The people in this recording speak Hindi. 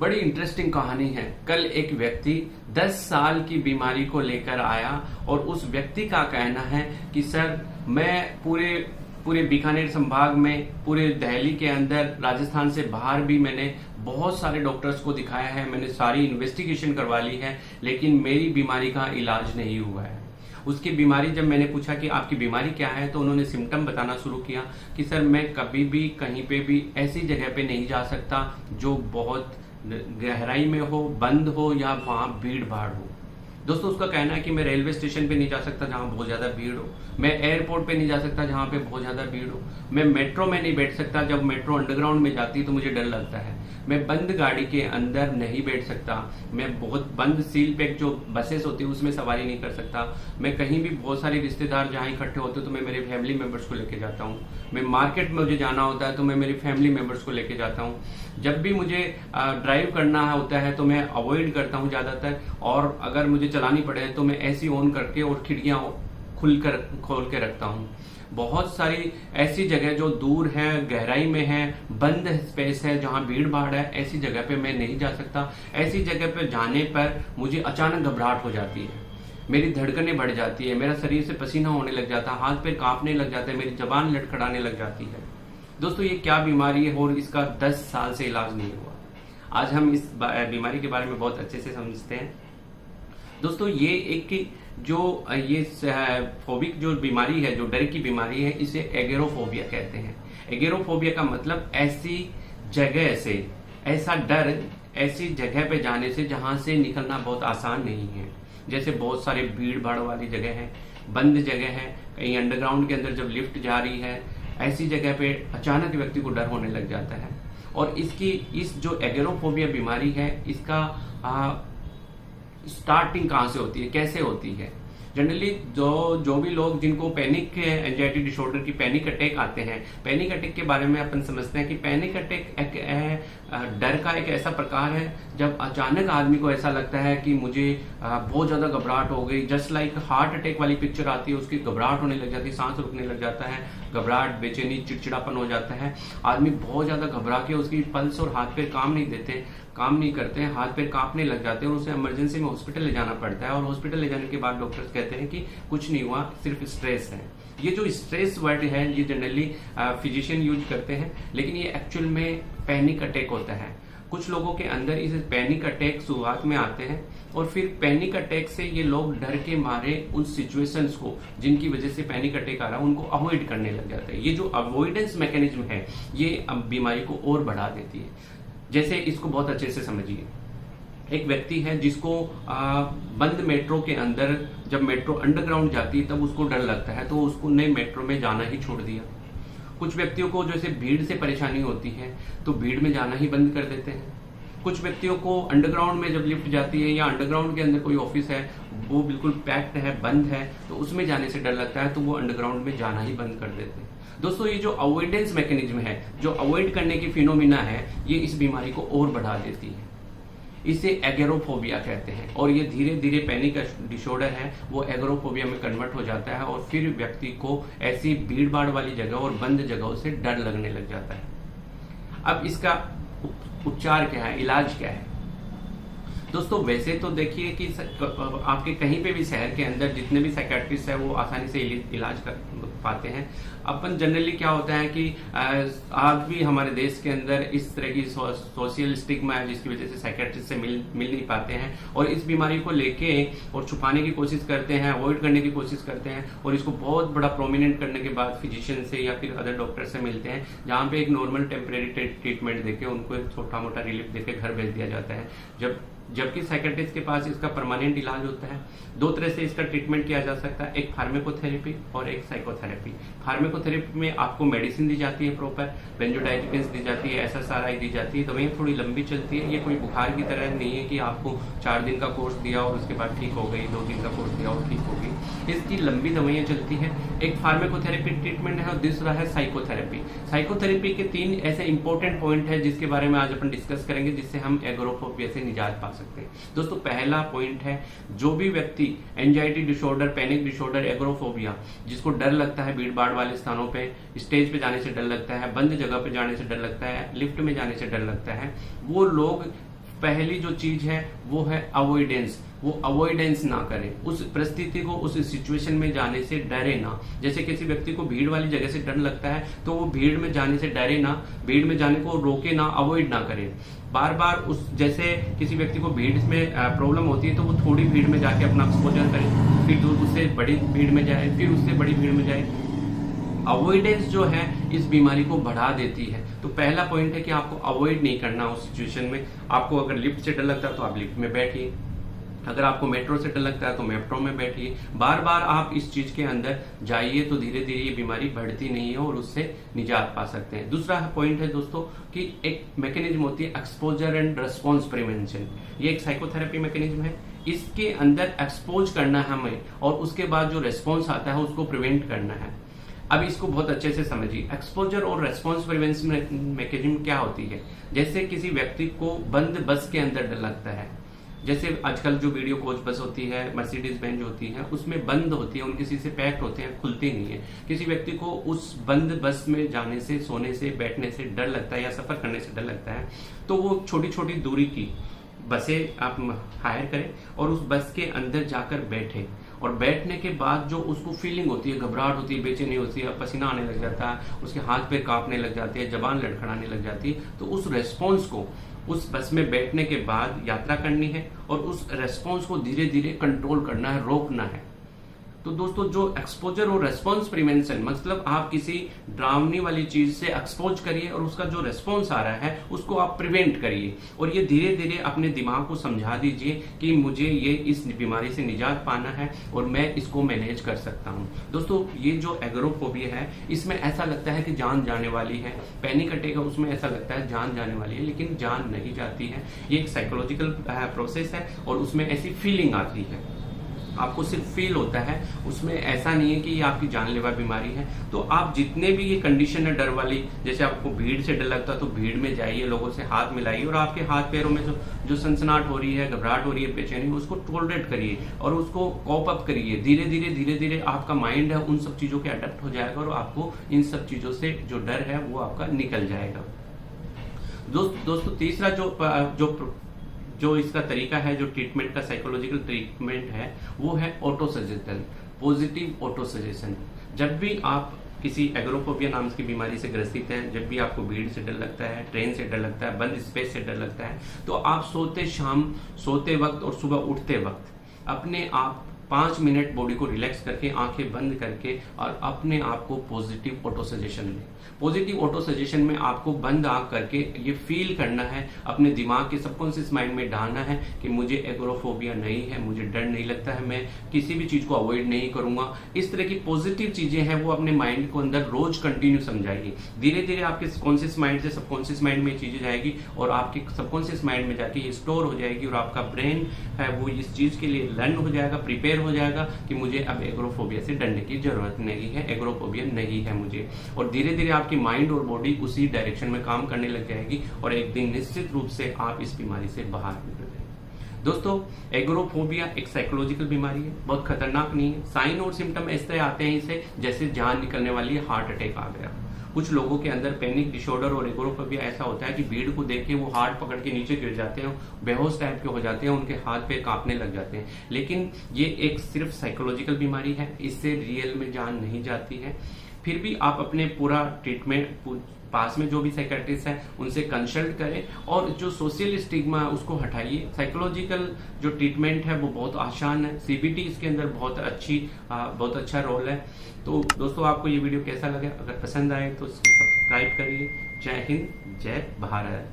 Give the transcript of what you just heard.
बड़ी इंटरेस्टिंग कहानी है। कल एक व्यक्ति 10 साल की बीमारी को लेकर आया और उस व्यक्ति का कहना है कि सर मैं पूरे बीकानेर संभाग में, पूरे दिल्ली के अंदर, राजस्थान से बाहर भी मैंने बहुत सारे डॉक्टर्स को दिखाया है, मैंने सारी इन्वेस्टिगेशन करवा ली है, लेकिन मेरी बीमारी का इलाज नहीं हुआ है। उसकी बीमारी, जब मैंने पूछा कि आपकी बीमारी क्या है, तो उन्होंने सिम्टम बताना शुरू किया कि सर मैं कभी भी कहीं पे भी ऐसी जगह पे नहीं जा सकता जो बहुत गहराई में हो, बंद हो या वहां भीड़ भाड़ हो। दोस्तों, उसका कहना है कि मैं रेलवे स्टेशन पे नहीं जा सकता जहां बहुत ज्यादा भीड़ हो, मैं एयरपोर्ट पे नहीं जा सकता जहां पे बहुत ज्यादा भीड़ हो, मैं मेट्रो में नहीं बैठ सकता, जब मेट्रो अंडरग्राउंड में जाती है तो मुझे डर लगता है, मैं बंद गाड़ी के अंदर नहीं बैठ सकता, मैं बहुत बंद सील पैक जो बसेस होती है उसमें सवारी नहीं कर सकता, मैं कहीं भी बहुत सारे रिश्तेदार जहां इकट्ठे होते तो मैं मेरे फैमिली मेंबर्स को लेके जाता हूँ, मैं मार्केट में मुझे जाना होता है तो मैं मेरी फैमिली मेंबर्स को लेके जाता हूँ, जब भी मुझे ड्राइव करना होता है तो मैं अवॉइड करता हूँ ज्यादातर, और अगर मुझे चलानी पड़े तो मैं एसी ऑन करके और खिड़कियां खोल के रखता हूँ। बहुत सारी ऐसी जगह जो दूर है, गहराई में है, बंद स्पेस है, जहां भीड़ भाड़ है, ऐसी जगह पे मैं नहीं जा सकता। ऐसी जगह पे जाने पर मुझे अचानक घबराहट हो जाती है, मेरी धड़कनें बढ़ जाती है, मेरा शरीर से पसीना होने लग जाता है, हाथ पैर कांपने लग जाते हैं, मेरी जबान लड़खड़ाने लग जाती है। दोस्तों, ये क्या बीमारी है और इसका 10 साल से इलाज नहीं हुआ। आज हम इस बीमारी के बारे में बहुत अच्छे से समझते हैं। दोस्तों, ये एक ये फोबिक जो बीमारी है, जो डर की बीमारी है, इसे एगोराफोबिया कहते हैं। एगोराफोबिया का मतलब ऐसी जगह से, ऐसा डर ऐसी जगह पे जाने से जहां से निकलना बहुत आसान नहीं है। जैसे बहुत सारे भीड़ भाड़ वाली जगह है, बंद जगह है, कहीं अंडरग्राउंड के अंदर जब लिफ्ट जा रही है, ऐसी जगह पे अचानक व्यक्ति को डर होने लग जाता है। और इस जो एगोराफोबिया बीमारी है, इसका स्टार्टिंग कहाँ से होती है, कैसे होती है? जनरली जो भी लोग जिनको पैनिक एंजाइटी डिसऑर्डर की पैनिक अटैक आते हैं, पैनिक अटैक के बारे में अपन समझते हैं कि पैनिक अटैक एक डर का एक ऐसा प्रकार है जब अचानक आदमी को ऐसा लगता है कि मुझे बहुत ज्यादा घबराहट हो गई, जस्ट लाइक हार्ट अटैक वाली पिक्चर आती है, उसकी घबराहट होने लग जाती है, सांस रुकने लग जाता है, घबराहट, बेचैनी, चिड़चिड़ापन हो जाता है, आदमी बहुत ज्यादा घबरा के, उसकी पल्स और हाथ पैर काम नहीं करते हैं, हाथ पैर कांपने लग जाते हैं और उसे इमरजेंसी में हॉस्पिटल ले जाना पड़ता है। और हॉस्पिटल ले जाने के बाद डॉक्टर्स कहते हैं कि कुछ नहीं हुआ, सिर्फ स्ट्रेस है। ये जो स्ट्रेस वर्ड है, ये जनरली फिजिशियन यूज करते हैं, लेकिन ये एक्चुअल में पैनिक अटैक होता है। कुछ लोगों के अंदर इस पैनिक अटैक शुरुआत में आते हैं और फिर पैनिक अटैक से ये लोग डर के मारे उन सिचुएशंस को, जिनकी वजह से पैनिक अटैक आ रहा है, उनको अवॉइड करने लग जाते हैं। ये जो अवॉइडेंस मैकेनिज्म है, ये बीमारी को और बढ़ा देती है। जैसे इसको बहुत अच्छे से समझिए, एक व्यक्ति है जिसको बंद मेट्रो के अंदर, जब मेट्रो अंडरग्राउंड जाती है तब उसको डर लगता है, तो उसने मेट्रो में जाना ही छोड़ दिया। कुछ व्यक्तियों को जैसे भीड़ से परेशानी होती है तो भीड़ में जाना ही बंद कर देते हैं। कुछ व्यक्तियों को अंडरग्राउंड में जब लिफ्ट जाती है या अंडरग्राउंड के अंदर कोई ऑफिस है, वो बिल्कुल पैक्ड है, बंद है, तो उसमें जाने से डर लगता है, तो वो अंडरग्राउंड में जाना ही बंद कर देते हैं। दोस्तों, ये जो अवॉइडेंस मैकेनिज्म है, जो अवॉइड करने की फिनोमिना है, ये इस बीमारी को और बढ़ा देती है। इसे एगोराफोबिया कहते हैं और ये धीरे धीरे पैनिक डिसऑर्डर है, वो एगोराफोबिया में कन्वर्ट हो जाता है और फिर व्यक्ति को ऐसी भीड़ भाड़ वाली जगह और बंद जगहों से डर लगने लग जाता है। अब इसका उपचार क्या है, इलाज क्या है? दोस्तों, वैसे तो देखिए कि आपके कहीं पे भी शहर के अंदर जितने भी साइकियाट्रिस्ट है वो आसानी से इलाज कर पाते हैं। अपन जनरली क्या होता है कि आज भी हमारे देश के अंदर इस तरह की सोशल स्टिग्मा है, जिसकी वजह से साइकियाट्रिस्ट से मिल नहीं पाते हैं और इस बीमारी को लेके और छुपाने की कोशिश करते हैं, अवॉइड करने की कोशिश करते हैं और इसको बहुत बड़ा प्रोमिनेंट करने के बाद फिजिशियन से या फिर अदर डॉक्टर से मिलते हैं, जहाँ पे एक नॉर्मल टेम्परेरी ट्रीटमेंट देके उनको एक छोटा मोटा रिलीफ देके घर भेज दिया जाता है। जबकि साइकियाट्रिस्ट के पास इसका परमानेंट इलाज होता है। दो तरह से इसका ट्रीटमेंट किया जा सकता है, एक फार्माकोथेरेपी और एक साइकोथेरेपी। फार्माकोथेरेपी में आपको मेडिसिन दी जाती है, प्रॉपर बेंजोडाइजेपिन्स दी जाती है, SSRI दी जाती है, दवाइयाँ थोड़ी लंबी चलती है। ये कोई बुखार की तरह नहीं है कि आपको 4 दिन का कोर्स दिया और उसके बाद ठीक हो गई, 2 दिन का कोर्स दिया और ठीक हो गई। इसकी लंबी दवाइयाँ चलती है। एक फार्माकोथेरेपी ट्रीटमेंट है और दूसरा है साइकोथेरेपी। साइकोथेरेपी के 3 ऐसे इंपॉर्टेंट पॉइंट है जिसके बारे में आज अपन डिस्कस करेंगे, जिससे हम एगोराफोबिया से निजात पा सकते हैं। दोस्तों, पहला पॉइंट है, जो भी व्यक्ति anxiety disorder, panic disorder, agoraphobia, जिसको डर लगता है भीड़ भाड़ वाले स्थानों पे, स्टेज पे जाने से डर लगता है, बंद जगह पे जाने से डर लगता है, लिफ्ट में जाने से डर लगता है, वो लोग पहली जो चीज है वो है अवॉइडेंस। वो अवॉइडेंस ना करें, उस परिस्थिति को, उस सिचुएशन में जाने से डरे ना। जैसे किसी व्यक्ति को भीड़ वाली जगह से डर लगता है तो वो भीड़ में जाने से डरे ना, भीड़ में जाने को रोके ना, अवॉइड ना करे। बार बार उस, जैसे किसी व्यक्ति को भीड़ में प्रॉब्लम होती है तो वो थोड़ी भीड़ में जाके अपना एक्सपोजर करे, फिर उससे बड़ी भीड़ में जाए, फिर उससे बड़ी भीड़ में जाए। अवॉइडेंस जो है इस बीमारी को बढ़ा देती है। तो पहला पॉइंट है कि आपको अवॉइड नहीं करना उस सिचुएशन में। आपको अगर लिफ्ट से डर लगता है तो आप लिफ्ट में बैठिए, अगर आपको मेट्रो से डर लगता है तो मेट्रो में बैठिए। बार बार आप इस चीज के अंदर जाइए तो धीरे धीरे ये बीमारी बढ़ती नहीं है और उससे निजात पा सकते हैं। दूसरा पॉइंट है दोस्तों कि एक मैकेनिज्म होती है एक्सपोजर एंड रेस्पॉन्स प्रिवेंशन। ये एक साइकोथेरेपी मैकेनिज्म है। इसके अंदर एक्सपोज करना है हमें और उसके बाद जो रेस्पॉन्स आता है उसको प्रिवेंट करना है। अब इसको बहुत अच्छे से समझिए। एक्सपोजर और रेस्पॉन्स प्रिवेंशन मैकेनिज्म क्या होती है? जैसे किसी व्यक्ति को बंद बस के अंदर डर लगता है, जैसे आजकल जो वीडियो कोच बस होती है, मर्सिडीज बेंज होती है, उसमें बंद होती है, उनके शीशे पैक्ड होते हैं, खुलती नहीं है। किसी व्यक्ति को उस बंद बस में जाने से, सोने से, बैठने से डर लगता है या सफर करने से डर लगता है, तो वो छोटी छोटी दूरी की बसें आप हायर करें और उस बस के अंदर जाकर बैठे, और बैठने के बाद जो उसको फीलिंग होती है, घबराहट होती है, बेचैनी होती है, पसीना आने लग जाता है, उसके हाथ पैर कांपने लग जाते हैं, जबान लड़खड़ाने लग जाती है, तो उस रेस्पॉन्स को उस बस में बैठने के बाद यात्रा करनी है और उस रेस्पॉन्स को धीरे धीरे कंट्रोल करना है, रोकना है। तो दोस्तों जो एक्सपोजर और रेस्पॉन्स प्रिवेंशन, मतलब आप किसी डरावनी वाली चीज से एक्सपोज करिए और उसका जो रेस्पॉन्स आ रहा है उसको आप प्रिवेंट करिए, और ये धीरे धीरे अपने दिमाग को समझा दीजिए कि मुझे ये इस बीमारी से निजात पाना है और मैं इसको मैनेज कर सकता हूँ। दोस्तों ये जो एगोराफोबिया है इसमें ऐसा लगता है कि जान जाने वाली है, पैनिक अटैक है उसमें ऐसा लगता है जान जाने वाली है, लेकिन जान नहीं जाती है। ये एक साइकोलॉजिकल प्रोसेस है और उसमें ऐसी फीलिंग आती है, आपको सिर्फ फील होता है, उसमें ऐसा नहीं है कि ये आपकी जानलेवा बीमारी है। तो आप जितने भी ये कंडीशन है डर वाली, जैसे आपको भीड़ से डर लगता है तो भीड़ में जाइए, लोगों से हाथ मिलाइए और आपके हाथ पैरों में जो सनसनाहट हो रही है, घबराहट हो रही है, बेचैनी, उसको टॉलरेट करिए और उसको कॉप अप करिए। धीरे धीरे आपका माइंड है उन सब चीजों के अडेप्ट हो जाएगा और आपको इन सब चीजों से जो डर है वो आपका निकल जाएगा। दोस्तों तीसरा जो इसका तरीका है, जो ट्रीटमेंट का साइकोलॉजिकल ट्रीटमेंट है, वो है auto suggestion, positive auto suggestion. जब भी आप किसी एगोराफोबिया नाम की बीमारी से ग्रसित है, जब भी आपको भीड़ से डर लगता है, ट्रेन से डर लगता है, बंद स्पेस से डर लगता है, तो आप सोते वक्त और सुबह उठते वक्त अपने आप 5 मिनट बॉडी को रिलैक्स करके, आंखें बंद करके और अपने आप को पॉजिटिव ऑटो सजेशन दें। पॉजिटिव ऑटो सजेशन में आपको बंद आंख करके ये फील करना है, अपने दिमाग के सबकॉन्शियस माइंड में डालना है कि मुझे एगोराफोबिया नहीं है, मुझे डर नहीं लगता है, मैं किसी भी चीज को अवॉइड नहीं करूंगा। इस तरह की पॉजिटिव चीजें हैं वो अपने माइंड को अंदर रोज कंटिन्यू समझाइए। धीरे धीरे आपके कॉन्शियस माइंड से सबकॉन्शियस माइंड में चीजें जाएगी और आपके सबकॉन्शियस माइंड में जाके ये स्टोर हो जाएगी और आपका ब्रेन है वो इस चीज के लिए लर्न हो जाएगा, प्रिपेयर हो जाएगा कि मुझे अब एगोराफोबिया से डरने की जरूरत नहीं है, एगोराफोबिया नहीं है मुझे। और धीरे धीरे आपकी माइंड और बॉडी उसी डायरेक्शन में काम करने लग जाएगी और एक दिन निश्चित रूप से आप इस बीमारी से बाहर निकल जाएंगे। दोस्तों एगोराफोबिया एक साइकोलॉजिकल बीमारी है, बहुत खतरनाक नहीं है। साइन और सिम्टम इस तरह आते हैं इसे जैसे जान निकलने वाली है, हार्ट अटैक आ गया। कुछ लोगों के अंदर पैनिक डिसऑर्डर और एगोराफोबिया ऐसा होता है कि भीड़ को देख के वो हार्ट पकड़ के नीचे गिर जाते हैं, बेहोश टाइप के हो जाते हैं, उनके हाथ पे कांपने लग जाते हैं। लेकिन ये एक सिर्फ साइकोलॉजिकल बीमारी है, इससे रियल में जान नहीं जाती है। फिर भी आप अपने पूरा ट्रीटमेंट, पास में जो भी साइकेट्रिस्ट है उनसे कंसल्ट करें और जो सोशल स्टिग्मा है उसको हटाइए। साइकोलॉजिकल जो ट्रीटमेंट है वो बहुत आसान है, सीबीटी इसके अंदर बहुत अच्छा रोल है। तो दोस्तों आपको ये वीडियो कैसा लगा? अगर पसंद आए तो सब्सक्राइब करिए। जय हिंद, जय भारत।